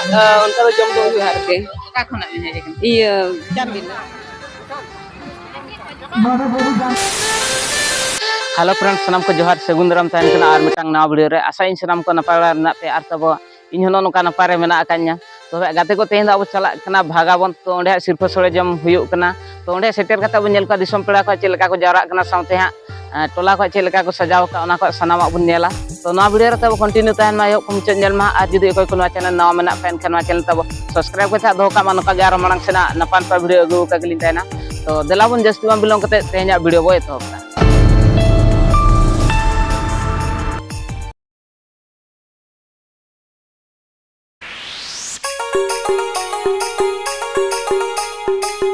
उनका तो जम दो हार के का खना बिन हेज कन iya jambil हेलो फ्रेंड्स सनाम को जोहार सेगुंदराम तहन कना आर मिटांग नवा वीडियो रे आशा इन सनाम को नपाय रना पे आर तब इन हनो नोका नपाय रे मेना अकान्या तो गाते को तेहन अब चला कना भागाबन तो ओंडे सिरफा सोड़े जम हुयुक कना तो ओंडे सेटर कता बन नेल का दिसम पेड़ा को चेलका को जावरा कना साउते हा टोला को चेलका को सजाव का ओना को सनामा बुन नेला तो नवा वीडियो रे तब कंटिन्यू तहन मा यो कुम चेनल मा आर जुदी कोई कोनो चैनल नवा मेना पेन खन मा चैनल तब सब्सक्राइब को था दो का मा नोका जार मणंग सेना नपान पा वीडियो अगु का गलिन तहना तो देलाबन जस्ती मा बिलोंग कते तेहना वीडियो बो एतो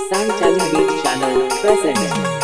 Sound Beat Channel present.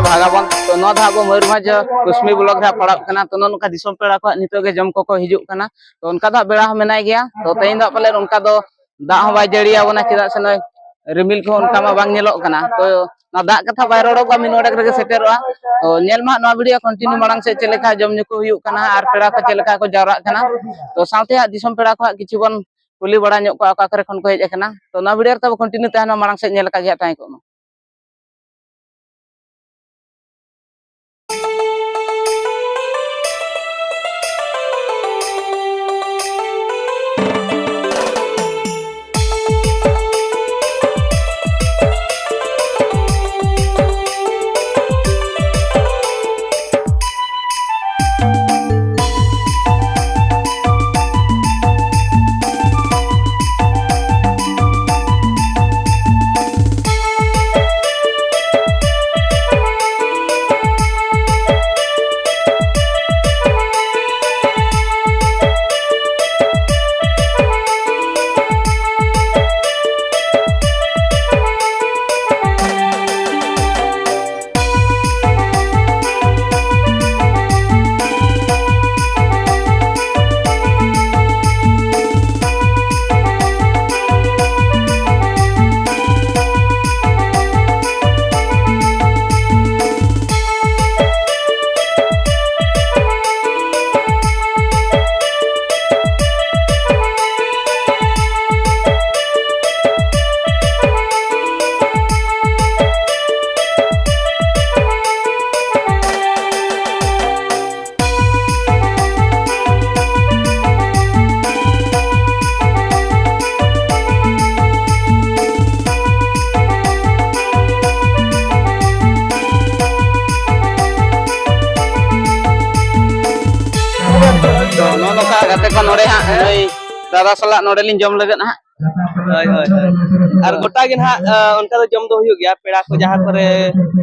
भागाबन तो अब मयूरभंज कुसमी ब्लॉक पड़ा तो नौका दिसम पेड़ा को नितो के जम को हिजुना तो उनका बेड़ा मेना गया तो तेज पाले उनका दा बै जड़िया चेदा से नई रिमिल को उनका मा बांग नेलोकना तो दा कथा बै रोड़ा मिनोड़क रे सेटेरोआ तो नेलमा ना वीडियो कंटिन्यू मांग से चलेका जम न्यू को हुयुकना आर पेड़ा को चलेका को जावरा कना तो साथे दिसम पेड़ा को किछु बन कुली बड़ा ᱧᱚᱜ को आका करे खन को हेज कना तो ना वीडियो तब कंटिन्यू तहना मांग से नेलका गया ताई को तो नोका गाते को नोड़े हाँ दादा सला नोड़े लिन जम लगन हाँ होय होय आर गोटा गे ना उनका तो जम दो हुई गया पेड़ा को जहां पर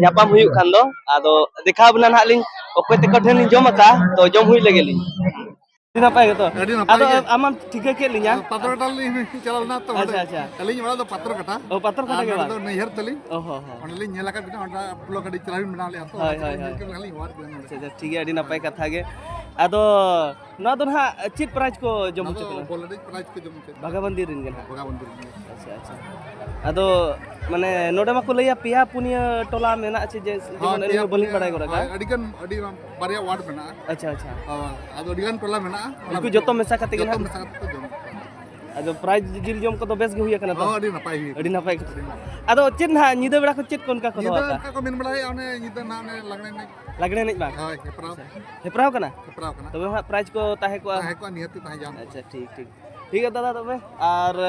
ᱧᱟᱯᱟᱢ हुई खान दो आदो देखा बना ना लिन ओके ते कठे लिन जम का तो जम हुई लगे लिन दिना पाए तो आदो आमान ठीक के लिया पात्र कटा ली चलाल ना तो अच्छा अच्छा अलिंग वाला तो पात्र कटा ओ पत्थर कटा के बाद तो नैहर तली ओहो हो ओनली नेला का बिना ओंडा पुलो कडी चलावी बना ले तो हाय हाय हाय खाली वार अच्छा अच्छा ठीक है अडी नपाय कथा गे आदो ना तो ना चित प्राइज को जम तो चकला बोलडी प्राइज को जम चे भागाबंदी रिन गे बगा बंदर अच्छा अच्छा आदो माने नोडे मा को लैया पिया पुनिया टोला मेना छे जे जेमन अली बलिन बडाय गोरा का अडिगन अडी बारिया वार्ड बना अच्छा अच्छा आदो अडिगन टोला मेना उनको जतो मेसा कते गे ना तो साथ तो जम आदो प्राइज जिल जम को तो बेस गे हुई कना तो अडी नपाय ही अडी नपाय आदो चित ना निदा बेड़ा को चित कोन का को निदा का को मेन बड़ाय ओने निदा ना ने लगने ने लगने नहीं बा हाय हेपराव कना हेपराव कना तबे हा प्राइज को ताहे को नियति ताहे जाम अच्छा ठीक ठीक ठीक है दादा तबे और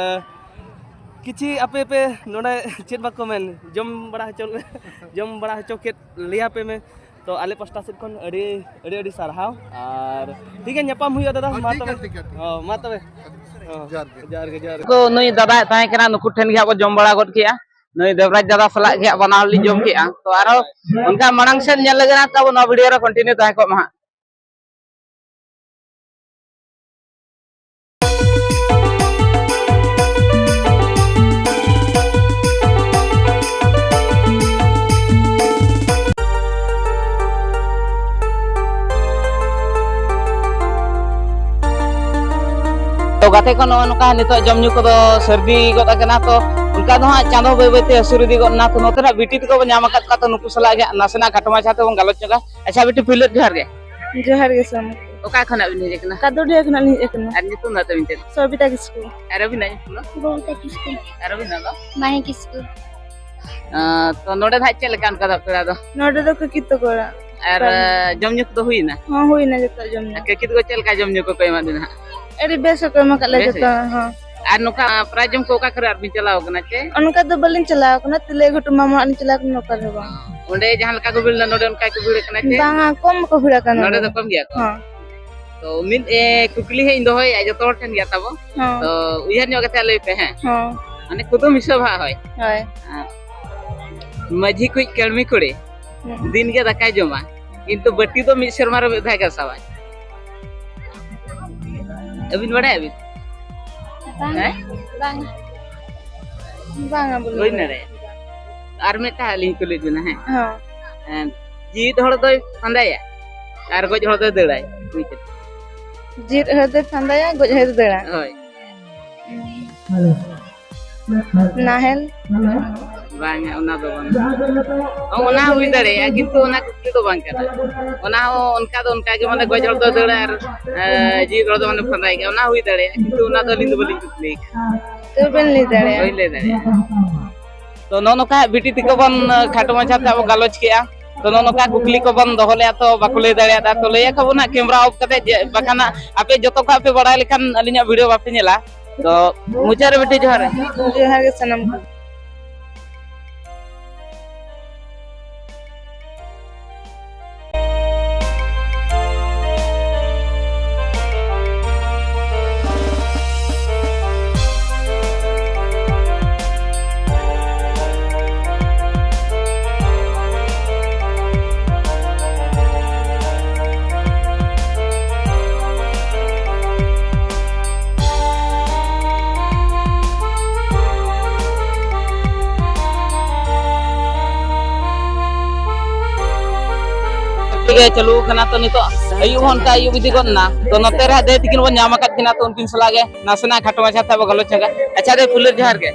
किछि आपे पे नोडे चेत बाको मेन जम बड़ा हचो के लिया पे में तो आले पास्टा से कोन अड़ी अड़ी अड़ी सरहाव और ठीक है ᱧᱟᱯᱟᱢ हुई दादा मा तबे मा तबे जार के को नई दादा ताहे कना नुकु ठेन गे अब जम बड़ा गड किया नई देवराज दादा सला गे बनाव लि जम किया तो आरो उनका मणंग सेन नेल लगना तब न वीडियो रे कंटिन्यू ताहे को मा तो गाते को नोका नितो जमनु को सर्दी गद कना तो उनका दो चांदो बे बेते हसुरदी गना तो नोतरा बिटी को नाम का तो नुकु सला गे नासना काटमा चाते बन गालोच का अच्छा बिटी फिलत जोहार गे सन ओका खना बिन हे कना कादोडिया खना नि एकना आर नितु ना तो बिनते सोबिता किसको अरबिना बोलता किसको अरबिना लो माही किसको तो नोडे धा चल कान का पेड़ा दो नोडे दो कितो कोरा और जमनु को हुईना हां हुईना जतो जमनु के कित को चल का जमनु को पेमा दिन हा अरे बेस को मकले जतो हां आर नुका प्राइजम को का करे आर बिन चलाव कना चे उनका तो बलिन चलाव कना तिले घटु मामा अन चलाव कना नोका हेबा ओंडे जहां लका को बिल नोडे उनका को बिल कना चे बांगा कम को भिड़ा कना नोडे तो कम गया हां तो मिन कुकली है इन दो है जो तोड़ ठन गया तब तो उहर नो कते ले पे हैं हां माने कुदो मिसो भा होय हाय माझी कुछ कर्मी कुड़े दिन के दकाय जमा किंतु बट्टी तो मिस शर्मा रे भाई का सवाल अबिन बड़ा अबिन बांगा बांगा बोल होय न रे आर में ता लिंक ले दिना है हां जीत हड़ दो फंदाया आर गज हड़ दो देड़ाय जीत हदे फंदाया गज हदे देड़ा होय नाहेल बांगा उना दो बांगा उना हुई दड़े किंतु उना कुकली तो बांग करा उना उनका तो उनका के माने गज हड़ दो देड़ा आर जीत हड़ दो माने फंदाय के उना हुई दड़े किंतु उना तो लिंद बलिंग कुकली तो बन ले दड़े होय ले दड़े तो नोका बिटी तिको बन खाटो माछा ते अब गालोच किया तो नोका कुकली को बन दोहले तो बाको ले दड़े तो ले खबो ना कैमरा ऑफ कते बखाना आपे जतो को आपे बड़ा लेखान अलिना वीडियो बापे नेला तो मुचारे बेटी जोहार के सनम चलू खाना तो नितो अयु हन का अयु विधि गना तो नते रे दे तिकिन बन नाम किना तो उनकिन सला गे नासना खाटो माछा तब गलो छगा अच्छा दे फुलर जोहार के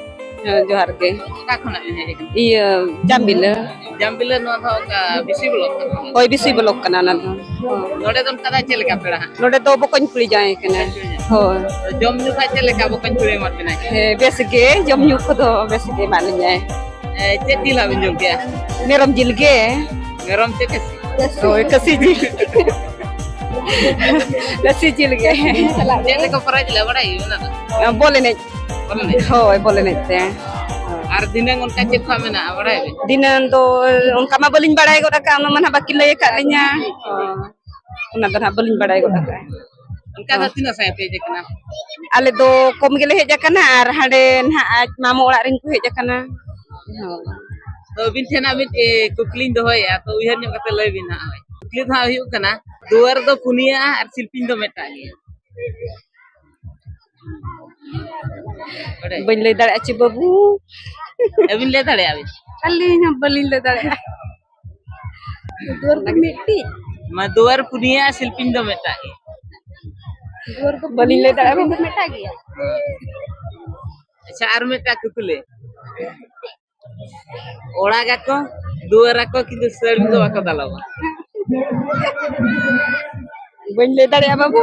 का खना हे ये जामबिल नो का बिसी ब्लॉक कोई बिसी ब्लॉक कना ना नोडे दन कदा चल का पेड़ा नोडे तो बकन पुली जाए कना हो जम नु का चल का बकन पुली मत बिना हे बेस के जम न्यू को तो बेस के मान जाए चे दिला बिन जो के मेरम जिल के मेरम से कैसे ओए कसी जी लस्सी जिल के जेले को प्राइज ले बड़ा ही ना बोले नहीं हो बोले नहीं ते आर दिनंग उनका चेक खा में ना बड़ा है दिनन तो उनका मा बलिन बड़ाई गोटा का मन बाकी ले का लिया उना दना बलिन बड़ाई गोटा का उनका दा तीना साय पे जकना आले दो कम गेले हेज आकना आर हांडे ना आज मामू ओड़ा रिन को हेज आकना तो बिन ठेना बिन कुकलिन दोहया तो उहर ᱧᱚᱜ कते लय बिन हा कुकली दा हुयु कना दुआर दो पुनिया आर शिल्पिन दो मेटा गे बन ले दाड़े ची बाबू अबिन ले दाड़े आबिन अली ना बलिन ले दाड़े दुआर को मिट्टी मा दुआर पुनिया शिल्पिन दो मेटा गे दुआर को बलिन ले दाड़े बाबू मेटा गया अच्छा आर मेटा कुकले ओड़ा गा को दुआरा को किंतु सड़ी दो बाको दालावा बन ले दाड़े बाबू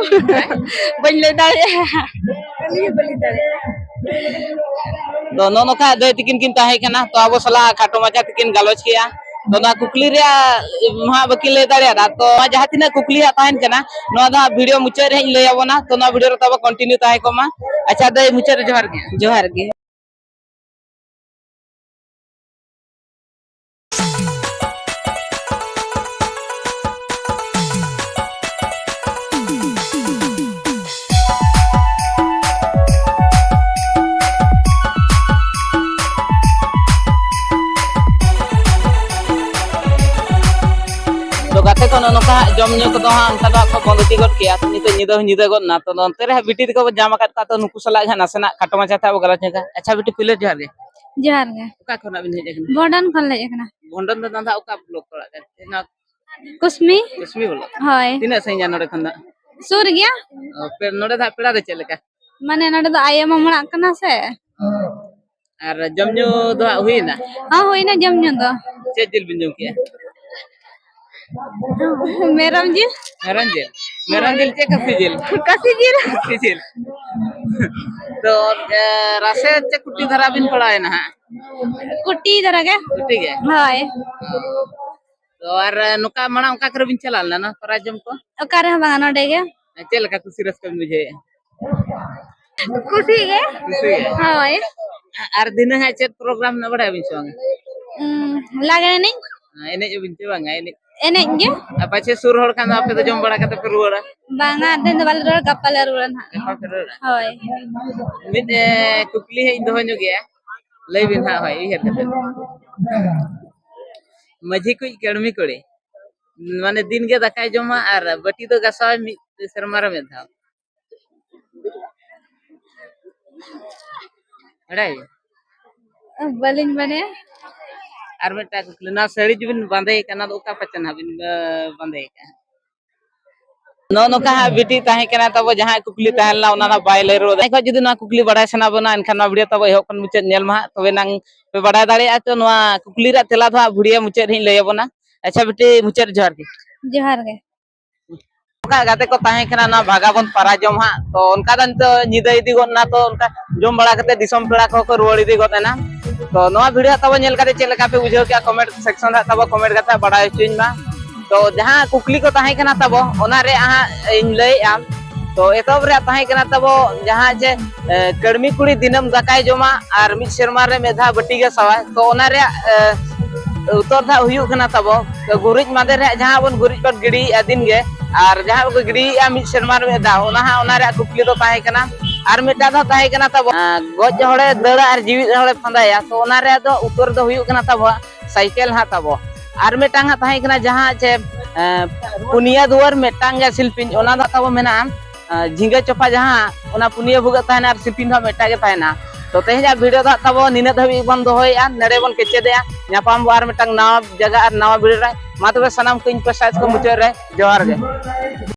बन ले दाड़े अली बलि दाड़े तो नो का दे तिकिन किन ताहे कना तो आबो सला खाटो मचा तिकिन गालोच किया तो ना कुकली रे महा बकिन ले दाड़े तो जहां तिना कुकली ताहन कना नो दा वीडियो मुचे रे ले आबोना तो ना वीडियो रे तब कंटिन्यू ताहे कोमा अच्छा दे मुचे रे जोहार गे तो गाते को नोका जम न्यू को हा अंका दा को बंदती गट किया तो निते निदा गट ना तो नंते रे बिटी को जाम का तो नुकु सला हा नासना खाटो माचा था गला चेका अच्छा बिटी पिले जोहार गे ओका खना बिन हेज एकना बॉर्डन खोल ले एकना भंडन दा दादा ओका ब्लॉक तोड़ा ना कुस्मी कुस्मी बोलो होय तिना सैया नोडे खंदा सुर गया पे नोडे दा पेड़ा दे चलेका माने नडे दो आये ममड़ा कना से और जमन्यू दो हुईना हां होइना जमन्यू दो चे जिल बिन जो किया मेरम जी मेरन जिल चे कसी जिल तो रासे चे कुटी धरा बिन पड़ाए ना कुटी धरा के कुटी गे हाय तो और नुका मणा उनका कर बिन चलाल ना पराजम को ओकारे बागा नडे गे चे लका खुशी रस बुझे खुशी गे हाय और दिन है चे प्रोग्राम न बड़ा बिन संग लागने नहीं एने जो बिन चे बांगा एने गे पाछे सुर होड़ खान आपे तो जम बड़ा कते रुवाड़ा बांगा दिन बाल रो गप्पल रुवन हाय मिद कुकली है दो नो गया लई बिन हा होय इहे कते मझी कुछ कड़मी कोड़े माने दिन के दकाय जमा और बटी तो गसा मि शर्मा रे में था अड़ाई बलिन बने और मेटा कुकली ना सड़ी जुबिन बांधे कना तो का पचन हबिन बांधे का नो नो का बिटी ताहे कना तब जहां कुकली ताहला ओना ना बाय ले रो देखो जदि ना कुकली बड़ाय सना बना एनखान ना वीडियो तब एहो कन मुचे नेल मा तबे नंग पे बड़ाय दाड़े आ तो नोआ कुकली रा तेला था वीडियो मुचे रे ले आबोना अच्छा बिटी मुचे जोहार गे का गाते को ताहे कना ना भागाबन पराजम हा तो उनका दन तो निदा इदी गन ना तो उनका जम बड़ा कते दिसम पेड़ा को रुवाड़ इदी गन ना तो नोआ वीडियो तब नेल काते चेल का पे बुझो क्या कमेंट सेक्शन रा तब कमेंट गाता बड़ा चिन मा तो जहां कुकली को ताहे कना तब ओना रे आहा इन लय आम तो एतब रे ताहे कना तब जहां जे कड़मी कुड़ी दिनम दकाय जमा और मिद शर्मा रे मेधा बटी गे सवा तो ओना रे उत्तर धा हुयु कना तब तो गुरिज मादे रे जहां बन गुरिज पर गिड़ी दिन गे और जहां को गिड़ी मिद शर्मा रे मेधा ओना रे कुकली तो ताहे कना और मेटा दो ताहे कना तब गज हड़े दड़ा और जीवी हड़े फंदाया तो ओना रे दो उत्तर दो हुयु कना तब साइकिल हा तब और मेटांग ताहे कना जहां चे पुनिया दुआर मेटांग शिल्पिन ओना दा तब मेना झिंगा चोपा जहां ओना पुनिया भुगा ताहेना और शिल्पिन दा मेटा गे ताहेना तो तेजा वीडियो दा तब निने धबी बन दोहया नडे बन केचेदेया न्यापाम बार मेटांग नवा जगह और नवा वीडियो रे मा तबे सनाम को इन प्रसाद को मुचे रे जोहार गे।